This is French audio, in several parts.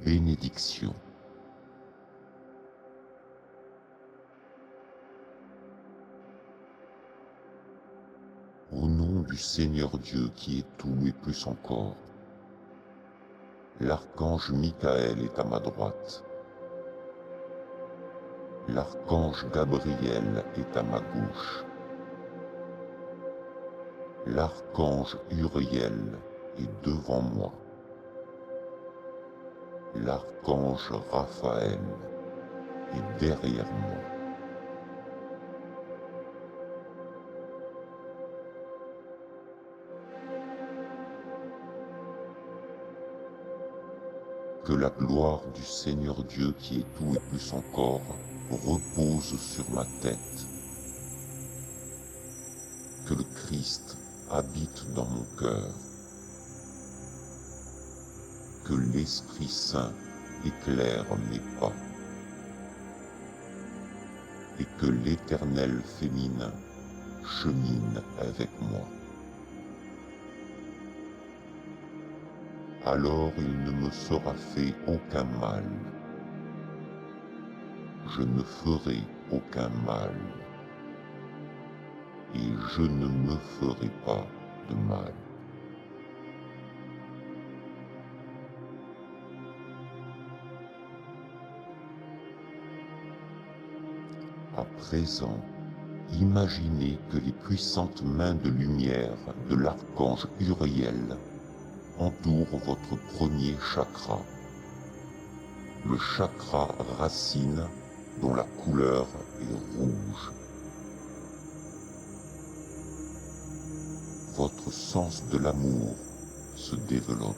bénédiction. Au nom du Seigneur Dieu qui est tout et plus encore, l'archange Michael est à ma droite. L'archange Gabriel est à ma gauche. L'archange Uriel est devant moi. L'archange Raphaël est derrière moi. Que la gloire du Seigneur Dieu qui est tout et plus encore repose sur ma tête. Que le Christ habite dans mon cœur. Que l'Esprit Saint éclaire mes pas. Et que l'Éternel féminin chemine avec moi. Alors il ne me sera fait aucun mal. Je ne ferai aucun mal. Et je ne me ferai pas de mal. À présent, imaginez que les puissantes mains de lumière de l'archange Uriel entourent votre premier chakra, le chakra racine dont la couleur est rouge. Votre sens de l'amour se développe.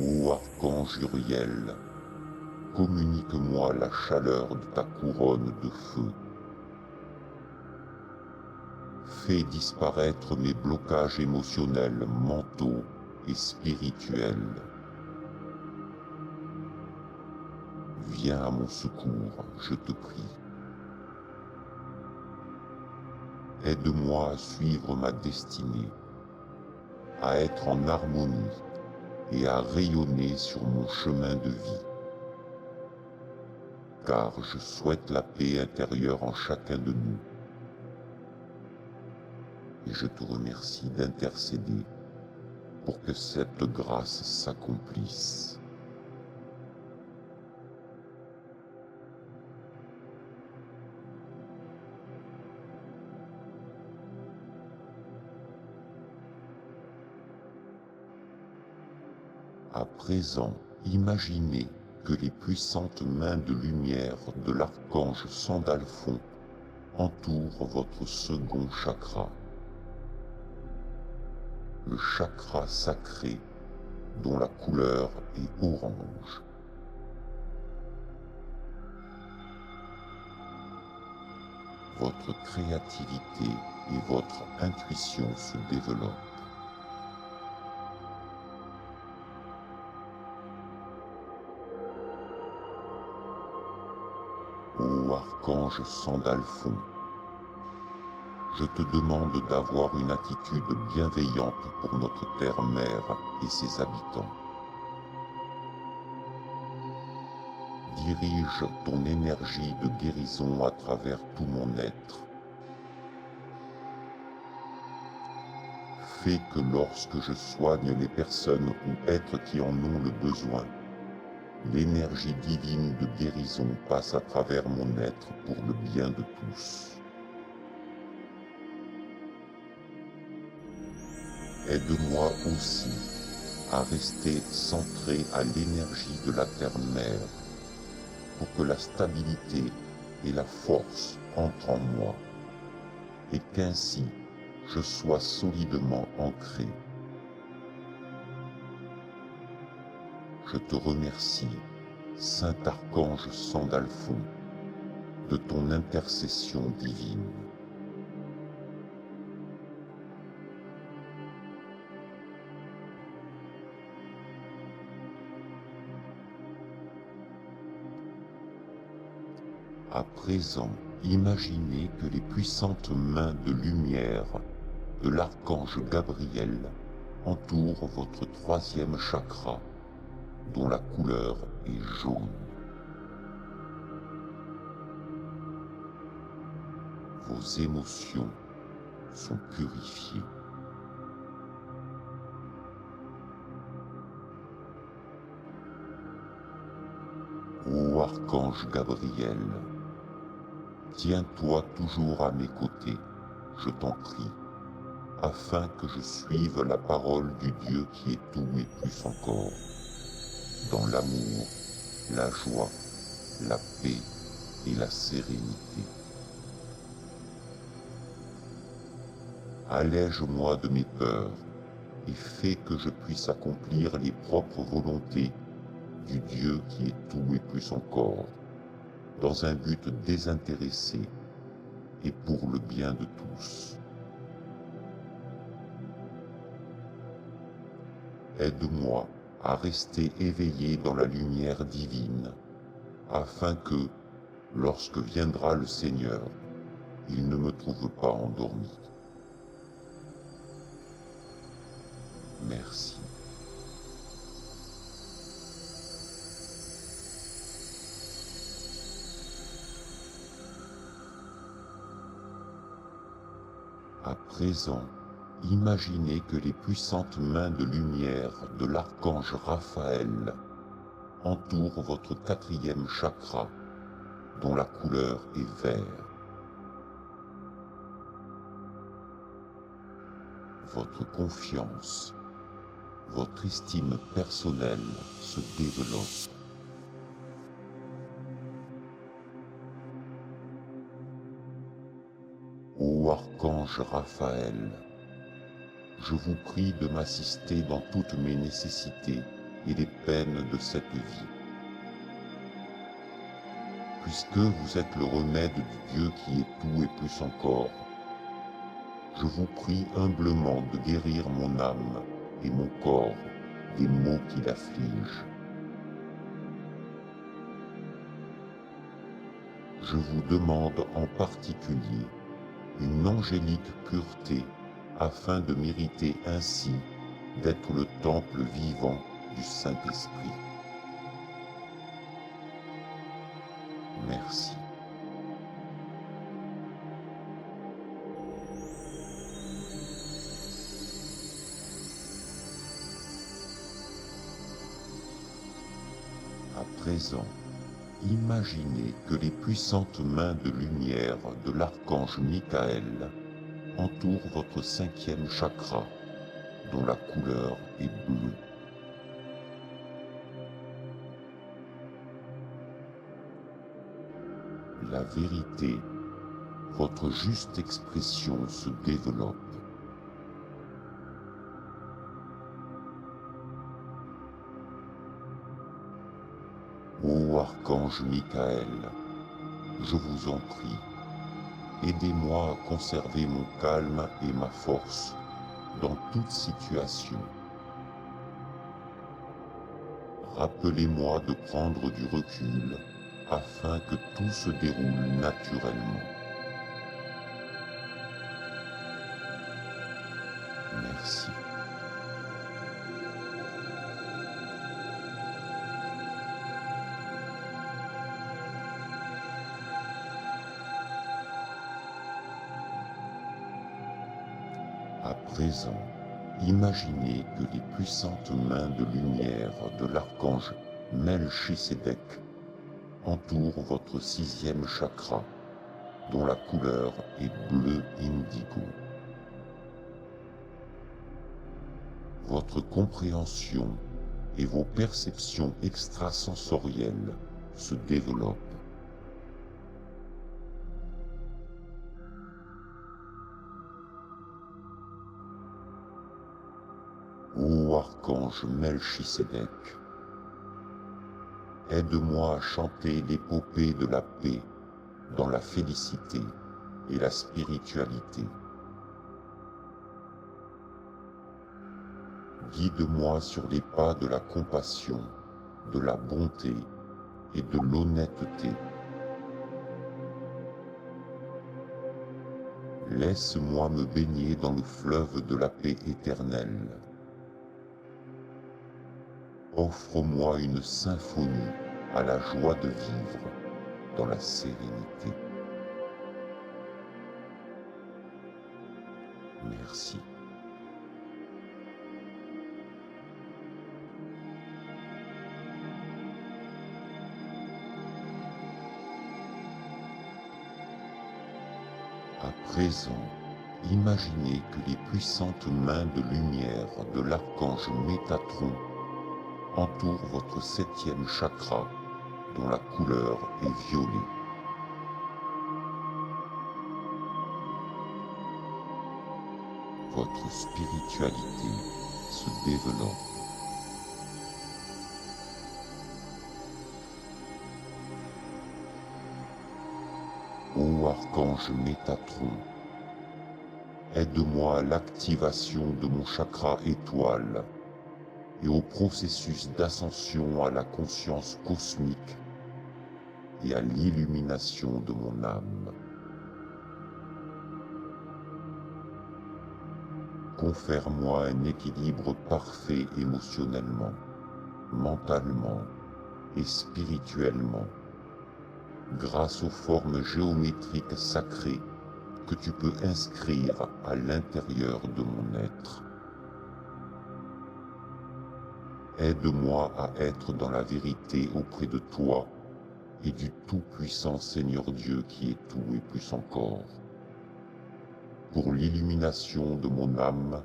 Ô archange Uriel, communique-moi la chaleur de ta couronne de feu. Fais disparaître mes blocages émotionnels, mentaux et spirituels. Viens à mon secours, je te prie. Aide-moi à suivre ma destinée, à être en harmonie et à rayonner sur mon chemin de vie. Car je souhaite la paix intérieure en chacun de nous. Et je te remercie d'intercéder pour que cette grâce s'accomplisse. À présent, imaginez que les puissantes mains de lumière de l'archange Sandalphon entourent votre second chakra, le chakra sacré dont la couleur est orange. Votre créativité et votre intuition se développent. Ô archange Sandalphon, je te demande d'avoir une attitude bienveillante pour notre terre-mère et ses habitants. Dirige ton énergie de guérison à travers tout mon être. Fais que lorsque je soigne les personnes ou êtres qui en ont le besoin, l'énergie divine de guérison passe à travers mon être pour le bien de tous. Aide-moi aussi à rester centré à l'énergie de la terre-mère pour que la stabilité et la force entrent en moi et qu'ainsi je sois solidement ancré. Je te remercie, Saint Archange Sandalphon, de ton intercession divine. À présent, imaginez que les puissantes mains de lumière de l'archange Gabriel entoure votre troisième chakra, dont la couleur est jaune. Vos émotions sont purifiées. Ô archange Gabriel, tiens-toi toujours à mes côtés, je t'en prie, afin que je suive la parole du Dieu qui est tout et plus encore, dans l'amour, la joie, la paix et la sérénité. Allège-moi de mes peurs et fais que je puisse accomplir les propres volontés du Dieu qui est tout et plus encore, dans un but désintéressé et pour le bien de tous. Aide-moi à rester éveillé dans la lumière divine, afin que, lorsque viendra le Seigneur, il ne me trouve pas endormi. Merci. À présent, imaginez que les puissantes mains de lumière de l'archange Raphaël entourent votre quatrième chakra, dont la couleur est vert. Votre confiance, votre estime personnelle se développe. Ô archange Raphaël, je vous prie de m'assister dans toutes mes nécessités et les peines de cette vie. Puisque vous êtes le remède du Dieu qui est tout et plus encore, je vous prie humblement de guérir mon âme et mon corps des maux qui l'affligent. Je vous demande en particulier une angélique pureté afin de mériter ainsi d'être le temple vivant du Saint-Esprit. Merci. À présent, imaginez que les puissantes mains de lumière de l'archange Michael entourent votre cinquième chakra, dont la couleur est bleue. La vérité, votre juste expression se développe. Ô archange Michael, je vous en prie, aidez-moi à conserver mon calme et ma force dans toute situation. Rappelez-moi de prendre du recul afin que tout se déroule naturellement. Merci. À présent, imaginez que les puissantes mains de lumière de l'archange Melchisédek entourent votre sixième chakra, dont la couleur est bleu indigo. Votre compréhension et vos perceptions extrasensorielles se développent. Ô archange Melchisédek, aide-moi à chanter l'épopée de la paix dans la félicité et la spiritualité. Guide-moi sur les pas de la compassion, de la bonté et de l'honnêteté. Laisse-moi me baigner dans le fleuve de la paix éternelle. Offre-moi une symphonie à la joie de vivre dans la sérénité. Merci. À présent, imaginez que les puissantes mains de lumière de l'archange Métatron entourent votre septième chakra, dont la couleur est violet. Votre spiritualité se développe. Ô archange Métatron, aide-moi à l'activation de mon chakra étoile et au processus d'ascension à la conscience cosmique et à l'illumination de mon âme. Confère-moi un équilibre parfait émotionnellement, mentalement et spirituellement, grâce aux formes géométriques sacrées que tu peux inscrire à l'intérieur de mon être. Aide-moi à être dans la vérité auprès de toi et du Tout-Puissant Seigneur Dieu qui est tout et plus encore, pour l'illumination de mon âme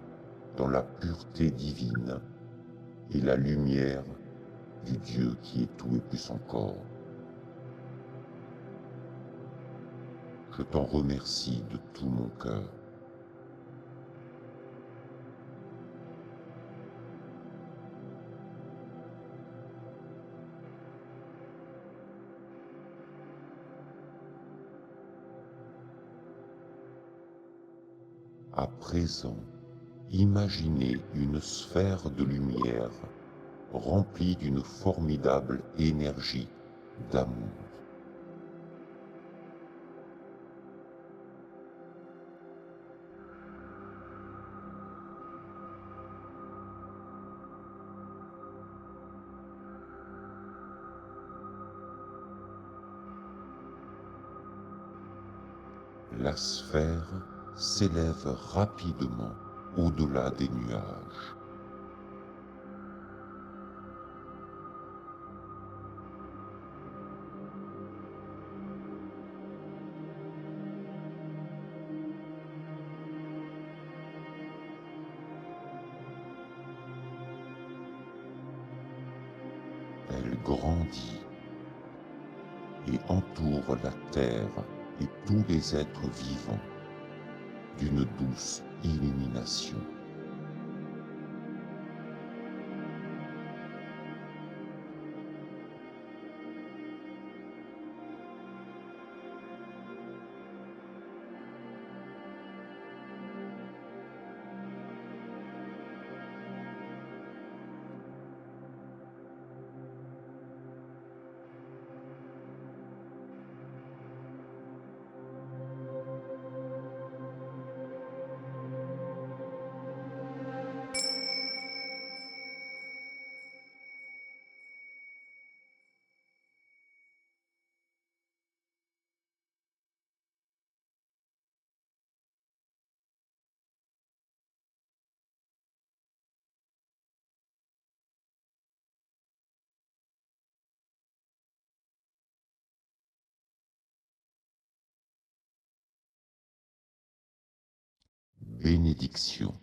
dans la pureté divine et la lumière du Dieu qui est tout et plus encore. Je t'en remercie de tout mon cœur. À présent, imaginez une sphère de lumière remplie d'une formidable énergie d'amour. La sphère s'élève rapidement au-delà des nuages. Elle grandit et entoure la terre et tous les êtres vivants d'une douce illumination. Bénédiction.